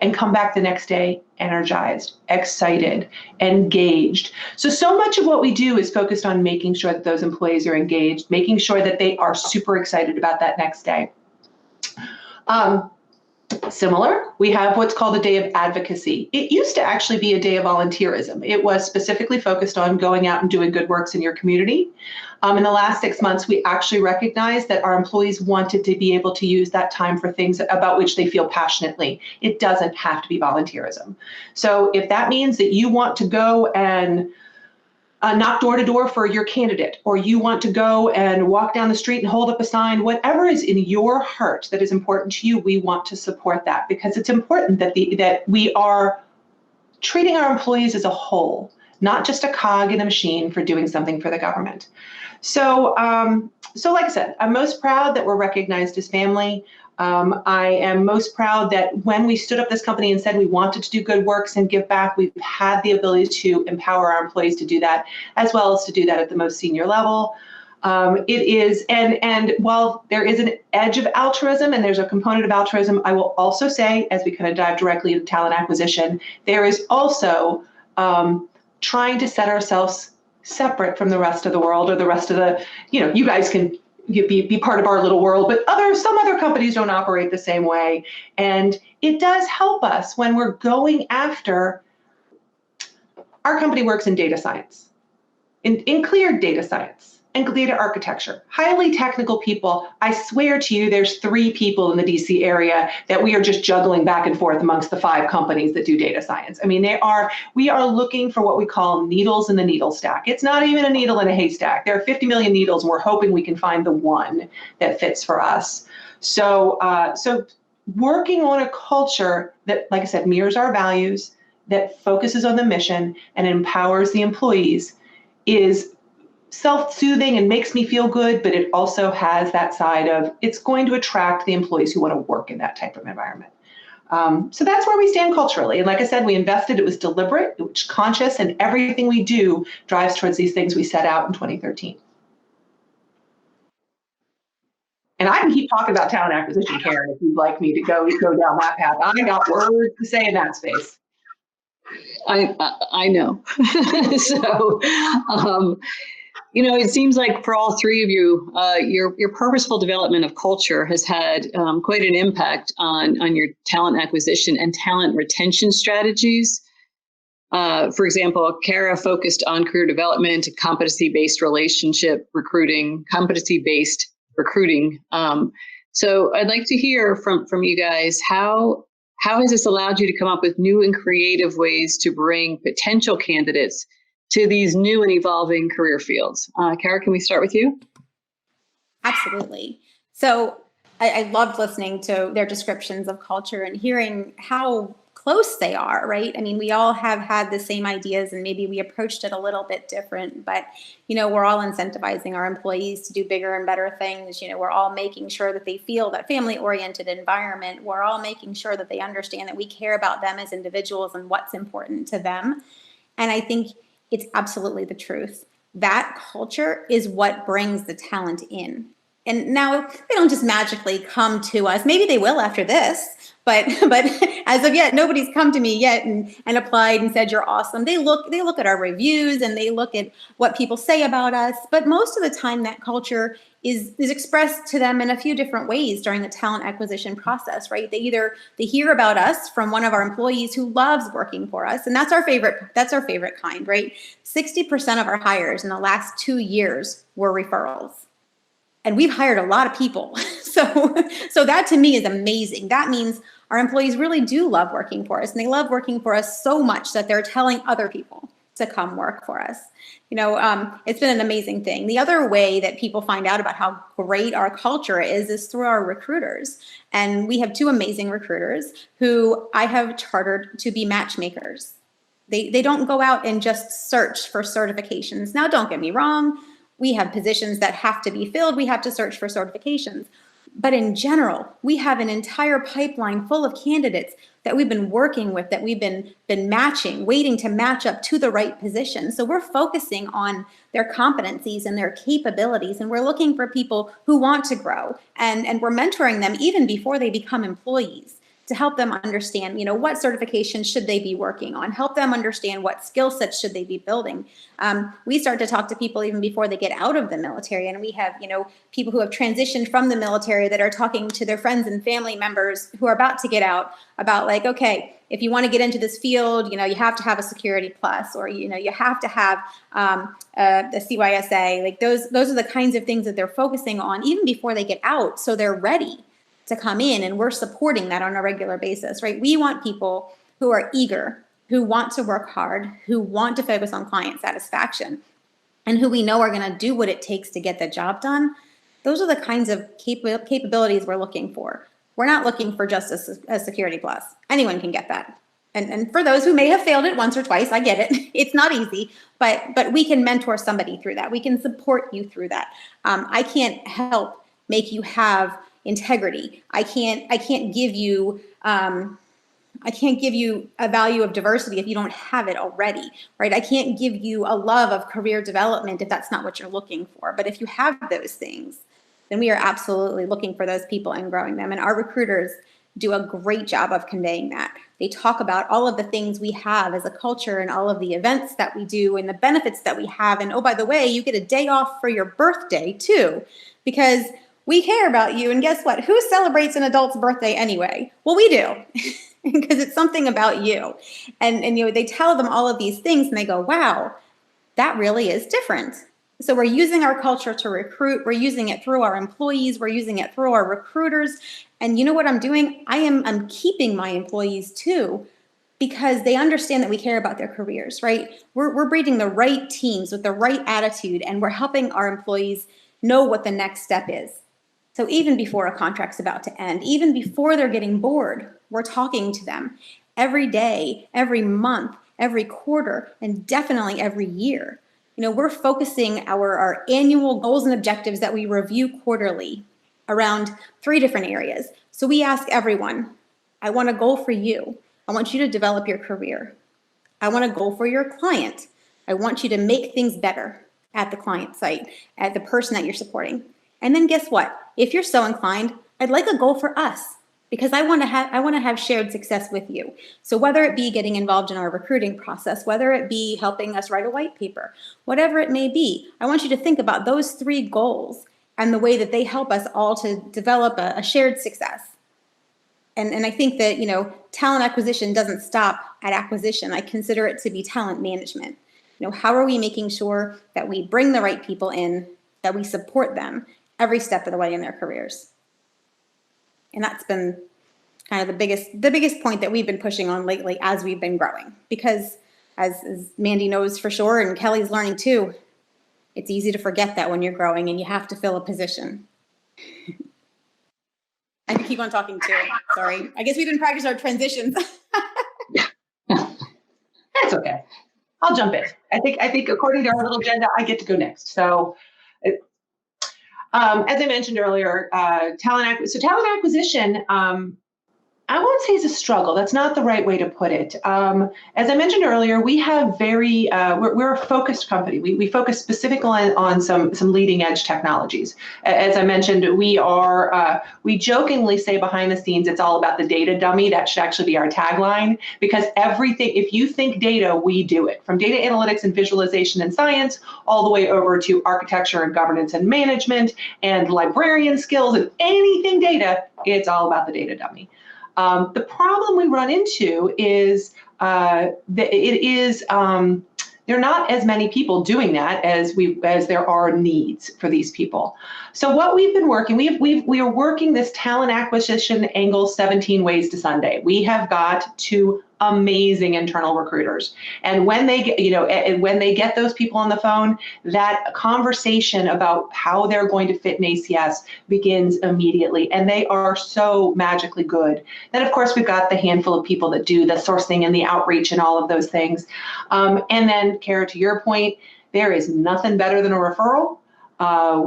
and come back the next day energized, excited, engaged. So much of what we do is focused on making sure that those employees are engaged, making sure that they are super excited about that next day. Similar, we have what's called a day of advocacy. It used to actually be a day of volunteerism. It was specifically focused on going out and doing good works in your community. In the last 6 months, we actually recognized that our employees wanted to be able to use that time for things about which they feel passionately. It doesn't have to be volunteerism. So if that means that you want to go and knock door to door for your candidate, or you want to go and walk down the street and hold up a sign, whatever is in your heart that is important to you, we want to support that, because it's important that that we are treating our employees as a whole, not just a cog in a machine for doing something for the government. So like I said, I'm most proud that we're recognized as family. I am most proud that when we stood up this company and said we wanted to do good works and give back, we've had the ability to empower our employees to do that, as well as to do that at the most senior level. It is, and while there is an edge of altruism and there's a component of altruism, I will also say, as we kind of dive directly into talent acquisition, there is also trying to set ourselves separate from the rest of the world, or the rest of the, you guys can be part of our little world, but some other companies don't operate the same way. And it does help us when we're going after, our company works in data science, in cleared data science and data architecture, highly technical people. I swear to you, there's 3 people in the DC area that we are just juggling back and forth amongst the 5 companies that do data science. I mean, we are looking for what we call needles in the needle stack. It's not even a needle in a haystack. There are 50 million needles, and we're hoping we can find the one that fits for us. So working on a culture that, like I said, mirrors our values, that focuses on the mission and empowers the employees is self-soothing and makes me feel good, but it also has that side of, it's going to attract the employees who want to work in that type of environment. So that's where we stand culturally. And like I said, we invested, it was deliberate, it was conscious, and everything we do drives towards these things we set out in 2013. And I can keep talking about talent acquisition, Karyn, if you'd like me to go down that path. I got words to say in that space. I know. So, it seems like for all 3 of you, your purposeful development of culture has had quite an impact on your talent acquisition and talent retention strategies. For example, Cara focused on career development, competency-based relationship recruiting, competency-based recruiting. So I'd like to hear from you guys, how has this allowed you to come up with new and creative ways to bring potential candidates to these new and evolving career fields? Cara, can we start with you? Absolutely. So I loved listening to their descriptions of culture and hearing how close they are, right? I mean, we all have had the same ideas and maybe we approached it a little bit different, but, we're all incentivizing our employees to do bigger and better things. We're all making sure that they feel that family-oriented environment. We're all making sure that they understand that we care about them as individuals and what's important to them. And I think it's absolutely the truth. That culture is what brings the talent in. And now they don't just magically come to us. Maybe they will after this, but as of yet, nobody's come to me yet and applied and said you're awesome. They look at our reviews and they look at what people say about us. But most of the time, that culture is expressed to them in a few different ways during the talent acquisition process, right? They hear about us from one of our employees who loves working for us, and that's our favorite kind, right? 60% of our hires in the last 2 years were referrals. And we've hired a lot of people. So that to me is amazing. That means our employees really do love working for us, and they love working for us so much that they're telling other people to come work for us. It's been an amazing thing. The other way that people find out about how great our culture is through our recruiters. And we have 2 amazing recruiters who I have chartered to be matchmakers. They don't go out and just search for certifications. Now, don't get me wrong. We have positions that have to be filled. We have to search for certifications. But in general, we have an entire pipeline full of candidates that we've been working with, that we've been matching, waiting to match up to the right position. So we're focusing on their competencies and their capabilities, and we're looking for people who want to grow. And we're mentoring them even before they become employees, to help them understand, what certifications should they be working on, help them understand what skill sets should they be building. We start to talk to people even before they get out of the military. And we have, people who have transitioned from the military that are talking to their friends and family members who are about to get out about like, okay, if you want to get into this field, you have to have a Security Plus, or, you have to have the CYSA. Like those are the kinds of things that they're focusing on even before they get out. So they're ready to come in, and we're supporting that on a regular basis, right? We want people who are eager, who want to work hard, who want to focus on client satisfaction, and who we know are going to do what it takes to get the job done. Those are the kinds of capabilities we're looking for. We're not looking for just a Security Plus. Anyone can get that. And for those who may have failed it once or twice, I get it. It's not easy, but we can mentor somebody through that. We can support you through that. I can't help make you have integrity. I can't give you a value of diversity if you don't have it already, right? I can't give you a love of career development if that's not what you're looking for. But if you have those things, then we are absolutely looking for those people and growing them. And our recruiters do a great job of conveying that. They talk about all of the things we have as a culture and all of the events that we do and the benefits that we have. And oh, by the way, you get a day off for your birthday too, because we care about you. And guess what? Who celebrates an adult's birthday anyway? Well, we do, because it's something about you. And they tell them all of these things and they go, wow, that really is different. So we're using our culture to recruit. We're using it through our employees. We're using it through our recruiters. And you know what I'm doing? I'm keeping my employees too, because they understand that we care about their careers, right? We're breeding the right teams with the right attitude, and we're helping our employees know what the next step is. So even before a contract's about to end, even before they're getting bored, we're talking to them every day, every month, every quarter, and definitely every year. We're focusing our annual goals and objectives that we review quarterly around 3 different areas. So we ask everyone, I want a goal for you. I want you to develop your career. I want a goal for your client. I want you to make things better at the client site, at the person that you're supporting. And then guess what? If you're so inclined, I'd like a goal for us, because I want to have shared success with you. So whether it be getting involved in our recruiting process, whether it be helping us write a white paper, whatever it may be, I want you to think about those 3 goals and the way that they help us all to develop a shared success. And I think that, talent acquisition doesn't stop at acquisition. I consider it to be talent management. How are we making sure that we bring the right people in, that we support them every step of the way in their careers? And that's been kind of the biggest point that we've been pushing on lately as we've been growing. Because as Mandy knows for sure, and Kelly's learning too, it's easy to forget that when you're growing and you have to fill a position. I can keep on talking too. Sorry. I guess we didn't practice our transitions. That's okay. I'll jump in. I think according to our little agenda, I get to go next. So as I mentioned earlier, talent acquisition, I won't say it's a struggle. That's not the right way to put it. As I mentioned earlier, we have we're a focused company. We focus specifically on some leading edge technologies. As I mentioned, we jokingly say behind the scenes, it's all about the data dummy. That should actually be our tagline, because everything, if you think data, we do it. From data analytics and visualization and science, all the way over to architecture and governance and management and librarian skills and anything data, it's all about the data dummy. The problem we run into is there are not as many people doing that as there are needs for these people. So what we've been working, we are working this talent acquisition angle 17 ways to Sunday. We have got 2 amazing internal recruiters, and when they get those people on the phone, that conversation about how they're going to fit in ACS begins immediately, and they are so magically good. Then of course we've got the handful of people that do the sourcing and the outreach and all of those things, and then Cara, to your point, there is nothing better than a referral. Because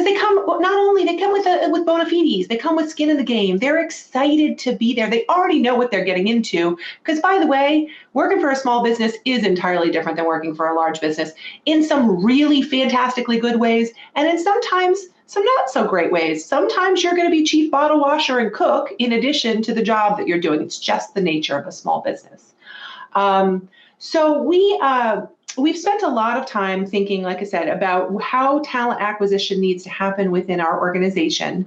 they come with bona fides, they come with skin in the game. They're excited to be there. They already know what they're getting into. Because by the way, working for a small business is entirely different than working for a large business in some really fantastically good ways, and in sometimes some not so great ways. Sometimes you're going to be chief bottle washer and cook in addition to the job that you're doing. It's just the nature of a small business. So we've spent a lot of time thinking, like I said, about how talent acquisition needs to happen within our organization.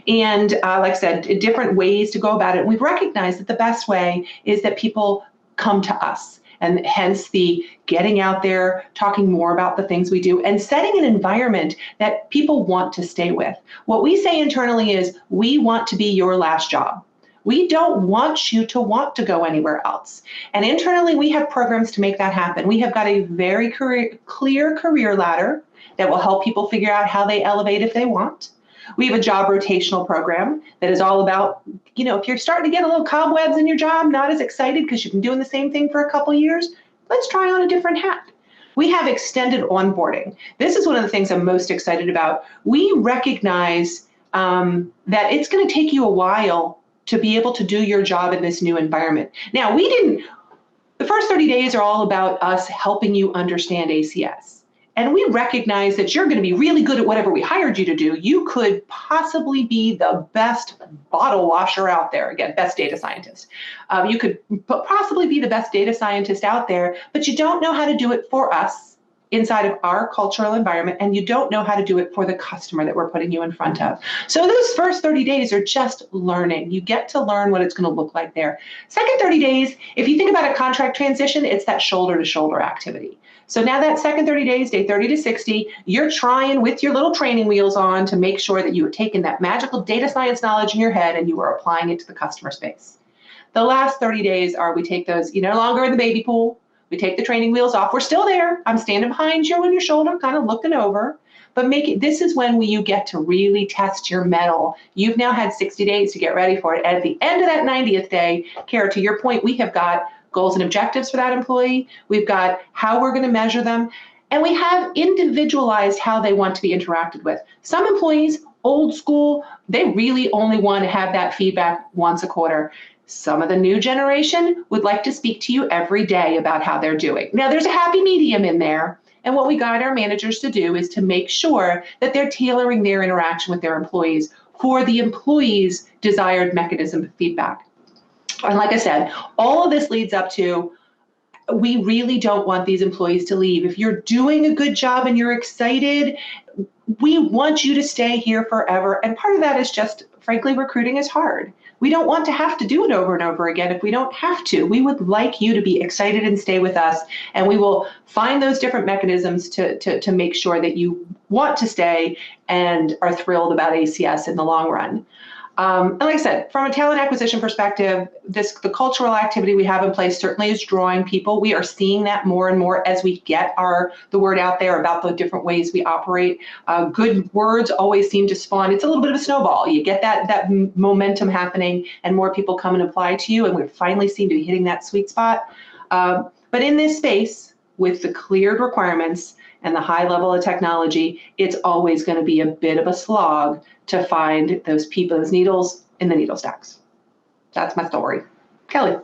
And like I said, different ways to go about it. We've recognized that the best way is that people come to us, and hence the getting out there, talking more about the things we do, and setting an environment that people want to stay with. What we say internally is, we want to be your last job. We don't want you to want to go anywhere else. And internally, we have programs to make that happen. We have got a very clear career ladder that will help people figure out how they elevate if they want. We have a job rotational program that is all about, if you're starting to get a little cobwebs in your job, not as excited because you've been doing the same thing for a couple of years, let's try on a different hat. We have extended onboarding. This is one of the things I'm most excited about. We recognize that it's going to take you a while to be able to do your job in this new environment. Now, the first 30 days are all about us helping you understand ACS. And we recognize that you're going to be really good at whatever we hired you to do. You could possibly be the best bottle washer out there. Again, best data scientist. You could possibly be the best data scientist out there, but you don't know how to do it for us inside of our cultural environment, and you don't know how to do it for the customer that we're putting you in front of. So those first 30 days are just learning. You get to learn what it's going to look like there. Second 30 days, if you think about a contract transition, it's that shoulder to shoulder activity. So now that second 30 days, day 30 to 60, you're trying with your little training wheels on to make sure that you are taking that magical data science knowledge in your head and you are applying it to the customer space. The last 30 days are, we take those, you're no longer in the baby pool. We take the training wheels off. We're still there. I'm standing behind you on your shoulder, kind of looking over. But this is when you get to really test your mettle. You've now had 60 days to get ready for it. At the end of that 90th day, Cara, to your point, we have got goals and objectives for that employee. We've got how we're going to measure them. And we have individualized how they want to be interacted with. Some employees, old school, they really only want to have that feedback once a quarter. Some of the new generation would like to speak to you every day about how they're doing. Now, there's a happy medium in there. And what we guide our managers to do is to make sure that they're tailoring their interaction with their employees for the employee's desired mechanism of feedback. And like I said, all of this leads up to, we really don't want these employees to leave. If you're doing a good job and you're excited, we want you to stay here forever. And part of that is just, frankly, recruiting is hard. We don't want to have to do it over and over again if we don't have to. We would like you to be excited and stay with us, and we will find those different mechanisms to make sure that you want to stay and are thrilled about ACS in the long run. And like I said, from a talent acquisition perspective, the cultural activity we have in place certainly is drawing people. We are seeing that more and more as we get the word out there about the different ways we operate. Good words always seem to spawn. It's a little bit of a snowball. You get that momentum happening and more people come and apply to you, and we finally seem to be hitting that sweet spot. But in this space, with the cleared requirements and the high level of technology, it's always going to be a bit of a slog to find those needles in the needle stacks. that's my story. Kelly.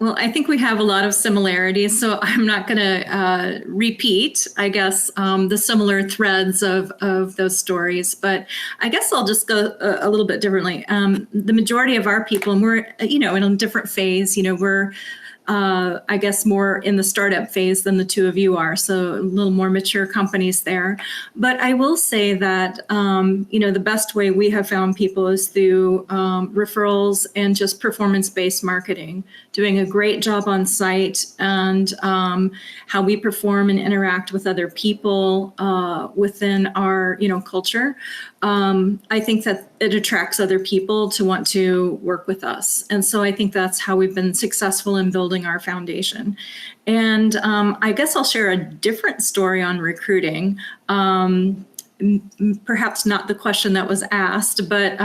Well, I think we have a lot of similarities, so I'm not going to repeat, I guess, the similar threads of those stories, but I guess I'll just go a little bit differently. The majority of our people, and we're, in a different phase, we're, I guess, more in the startup phase than the two of you are, so a little more mature companies there. But I will say that, the best way we have found people is through referrals and just performance-based marketing, doing a great job on site, and how we perform and interact with other people within our, culture. I think that it attracts other people to want to work with us. And so I think that's how we've been successful in building our foundation. And I guess I'll share a different story on recruiting. Perhaps not the question that was asked, but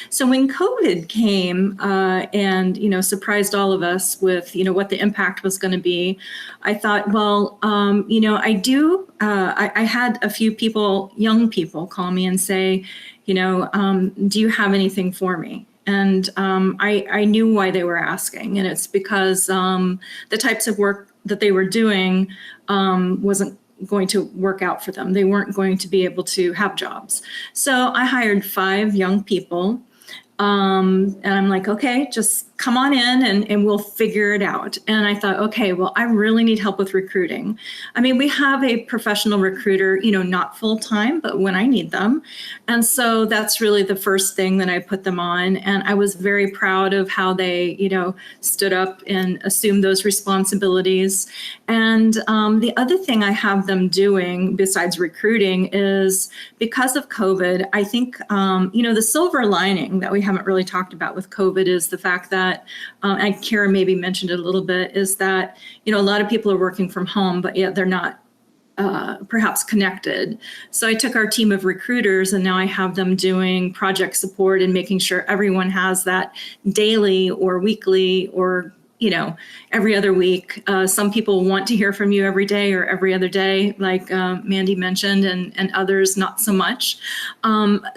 so when COVID came and, surprised all of us with, what the impact was going to be, I thought, well, I had a few people, young people, call me and say, do you have anything for me? And I knew why they were asking, and it's because the types of work that they were doing wasn't going to work out for them. They weren't going to be able to have jobs. So I hired 5 young people. And I'm like, okay, just come on in and we'll figure it out. And I thought, okay, well, I really need help with recruiting. I mean, we have a professional recruiter, not full time, but when I need them. And so that's really the first thing that I put them on. And I was very proud of how they, stood up and assumed those responsibilities. And the other thing I have them doing besides recruiting is, because of COVID, I think, the silver lining that we haven't really talked about with COVID is the fact that, and Cara maybe mentioned it a little bit, is that, a lot of people are working from home, but yet they're not perhaps connected. So I took our team of recruiters and now I have them doing project support and making sure everyone has that daily or weekly or every other week. Some people want to hear from you every day or every other day, like Mandy mentioned, and others not so much.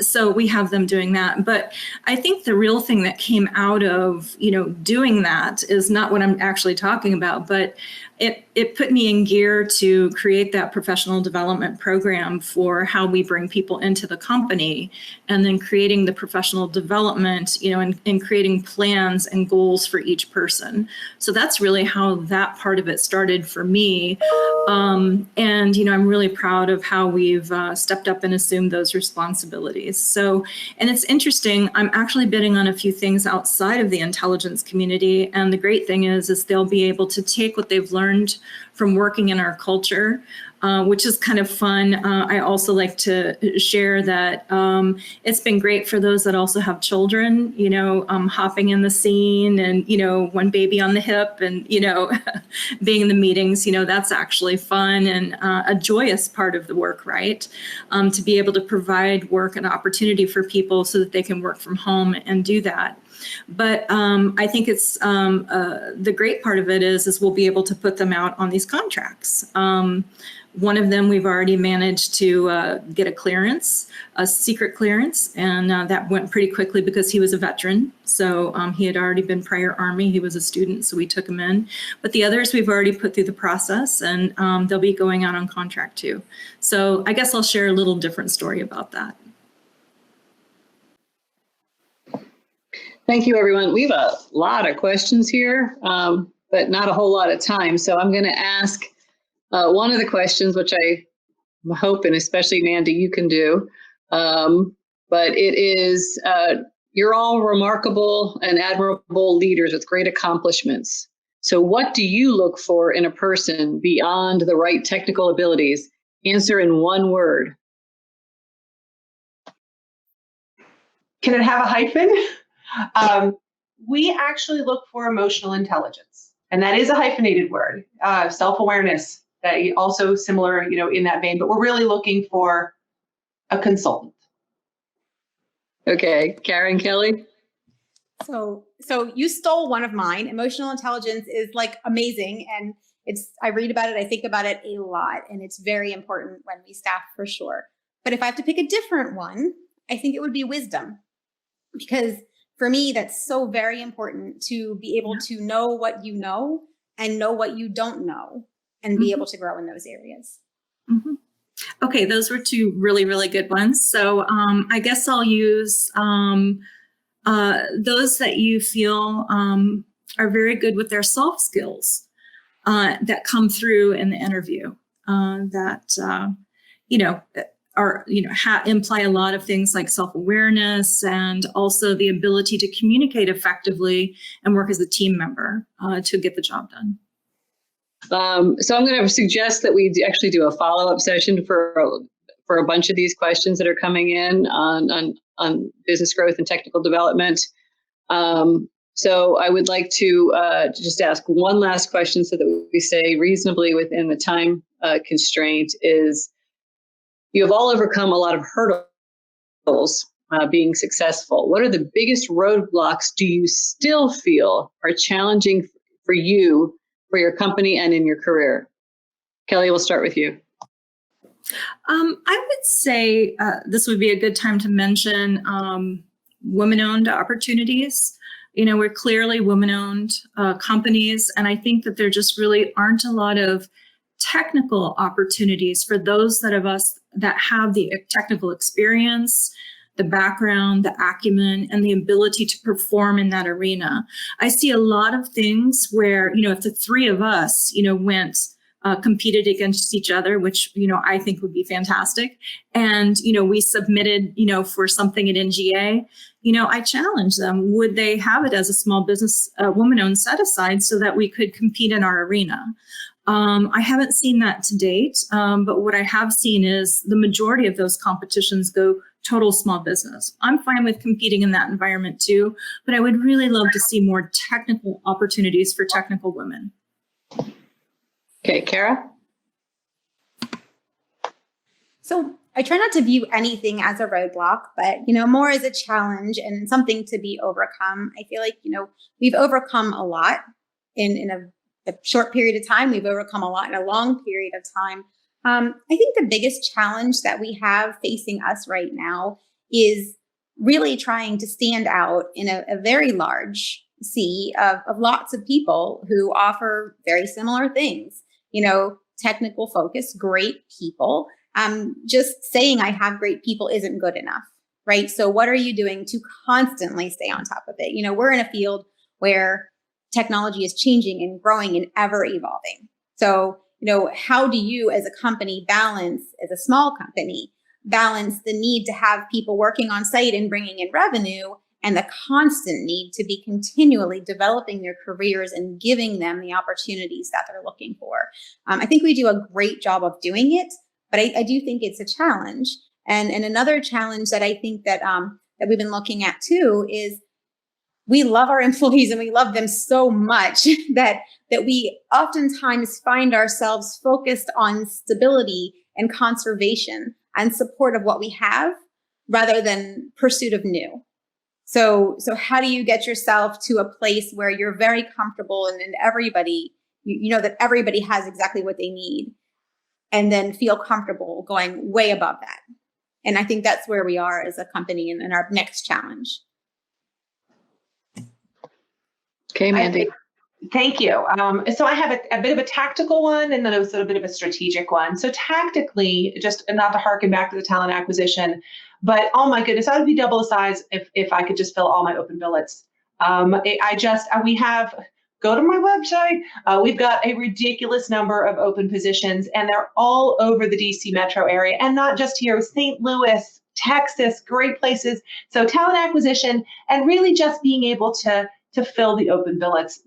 So we have them doing that. But I think the real thing that came out of, doing that is not what I'm actually talking about, but it put me in gear to create that professional development program for how we bring people into the company, and then creating the professional development, and creating plans and goals for each person. So that's really how that part of it started for me. And, I'm really proud of how we've stepped up and assumed those responsibilities. So, and it's interesting, I'm actually bidding on a few things outside of the intelligence community. And the great thing is they'll be able to take what they've learned from working in our culture, which is kind of fun. I also like to share that it's been great for those that also have children, hopping in the scene and, one baby on the hip and, being in the meetings, that's actually fun and a joyous part of the work, right? To be able to provide work and opportunity for people so that they can work from home and do that. But I think it's the great part of it is we'll be able to put them out on these contracts. One of them we've already managed to get a clearance, a secret clearance, and that went pretty quickly because he was a veteran. So he had already been prior Army. He was a student, so we took him in. But the others we've already put through the process, and they'll be going out on contract too. So I guess I'll share a little different story about that. Thank you, everyone. We have a lot of questions here, but not a whole lot of time. So I'm going to ask one of the questions, which I hope, and especially Mandy, you can do. But it is, you're all remarkable and admirable leaders with great accomplishments. So what do you look for in a person beyond the right technical abilities? Answer in one word. Can it have a hyphen? We actually look for emotional intelligence, and that is a hyphenated word. Self-awareness, that also similar, in that vein, but we're really looking for a consultant. Okay, Karyn, Kelly? So you stole one of mine. Emotional intelligence is like amazing, and I read about it, I think about it a lot, and it's very important when we staff for sure. But if I have to pick a different one, I think it would be wisdom. because for me, that's so very important to be able to know what you know and know what you don't know and be able to grow in those areas. Mm-hmm. Okay, those were two really, really good ones. So I guess I'll use those that you feel are very good with their soft skills that come through in the interview imply a lot of things like self-awareness and also the ability to communicate effectively and work as a team member to get the job done. So I'm going to suggest that we actually do a follow-up session for a bunch of these questions that are coming in on business growth and technical development. So I would like to just ask one last question so that we stay reasonably within the time constraint. Is you have all overcome a lot of hurdles being successful. What are the biggest roadblocks do you still feel are challenging for you, for your company, and in your career? Kelly, we'll start with you. I would say this would be a good time to mention women-owned opportunities. We're clearly women-owned companies, and I think that there just really aren't a lot of technical opportunities for those of us that have the technical experience, the background, the acumen, and the ability to perform in that arena. I see a lot of things where, if the three of us, competed against each other, which, I think would be fantastic. And, we submitted, for something at NGA, I challenged them. Would they have it as a small business, woman-owned set aside so that we could compete in our arena? I haven't seen that to date, but what I have seen is the majority of those competitions go total small business. I'm fine with competing in that environment too, but I would really love to see more technical opportunities for technical women. Okay, Cara? So I try not to view anything as a roadblock, but, more as a challenge and something to be overcome. I feel like, we've overcome a lot in a short period of time. We've overcome a lot in a long period of time. I think the biggest challenge that we have facing us right now is really trying to stand out in a very large sea of lots of people who offer very similar things. Technical focus, great people. Just saying I have great people isn't good enough, right? So what are you doing to constantly stay on top of it? We're in a field where technology is changing and growing and ever evolving. So, how do you as a company balance, as a small company, balance the need to have people working on site and bringing in revenue and the constant need to be continually developing their careers and giving them the opportunities that they're looking for? I think we do a great job of doing it, but I do think it's a challenge. And another challenge that I think that we've been looking at too is we love our employees and we love them so much that we oftentimes find ourselves focused on stability and conservation and support of what we have rather than pursuit of new. So how do you get yourself to a place where you're very comfortable and everybody, you know that everybody has exactly what they need, and then feel comfortable going way above that? And I think that's where we are as a company and in our next challenge. Okay, Mandy. Thank you. So I have a bit of a tactical one and then also a bit of a strategic one. So tactically, just not to harken back to the talent acquisition, but oh my goodness, I would be double the size if I could just fill all my open billets. We have, go to my website. We've got a ridiculous number of open positions and they're all over the DC metro area and not just here, St. Louis, Texas, great places. So talent acquisition and really just being able to fill the open billets,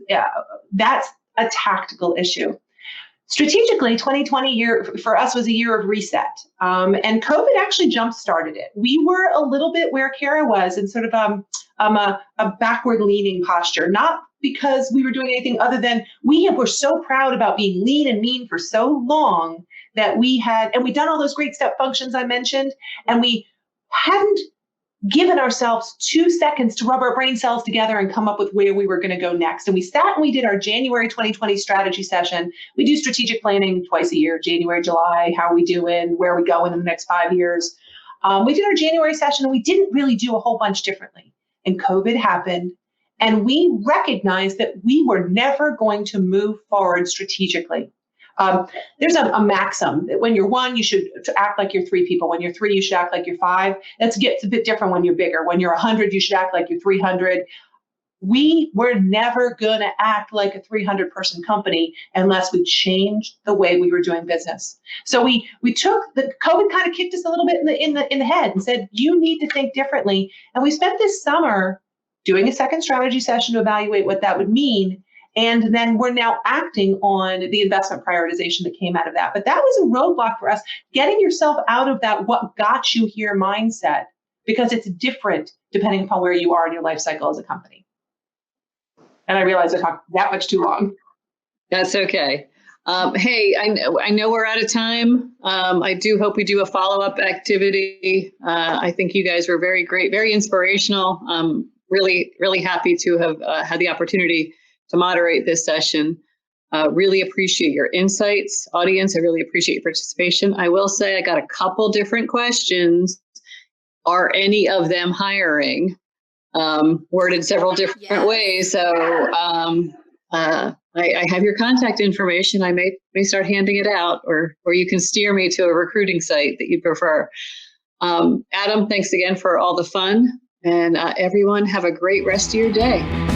that's a tactical issue. Strategically, 2020 year for us was a year of reset, and COVID actually jump-started it. We were a little bit where Cara was in sort of a backward-leaning posture, not because we were doing anything other than we were so proud about being lean and mean for so long that we'd done all those great step functions I mentioned, and we hadn't given ourselves 2 seconds to rub our brain cells together and come up with where we were going to go next. And we sat and we did our January 2020 strategy session. We do strategic planning twice a year, January, July, how are we doing, where are we going in the next 5 years. We did our January session and we didn't really do a whole bunch differently. and COVID happened. And we recognized that we were never going to move forward strategically. There's a maxim that when you're one, you should act like you're three people. When you're three, you should act like you're five. That gets a bit different when you're bigger. When you're 100, you should act like you're 300. We were never going to act like a 300-person company unless we changed the way we were doing business. So we took the COVID kind of kicked us a little bit in the head and said, you need to think differently. And we spent this summer doing a second strategy session to evaluate what that would mean. And then we're now acting on the investment prioritization that came out of that. But that was a roadblock for us, getting yourself out of that what got you here mindset, because it's different depending upon where you are in your life cycle as a company. And I realize I talked that much too long. That's okay. Hey, I know we're out of time. I do hope we do a follow-up activity. I think you guys were very great, very inspirational. Really, really happy to have had the opportunity to moderate this session. Really appreciate your insights, audience. I really appreciate your participation. I will say I got a couple different questions. Are any of them hiring? Worded several different ways. So I have your contact information. I may start handing it out, or you can steer me to a recruiting site that you prefer. Adam, thanks again for all the fun. And everyone have a great rest of your day.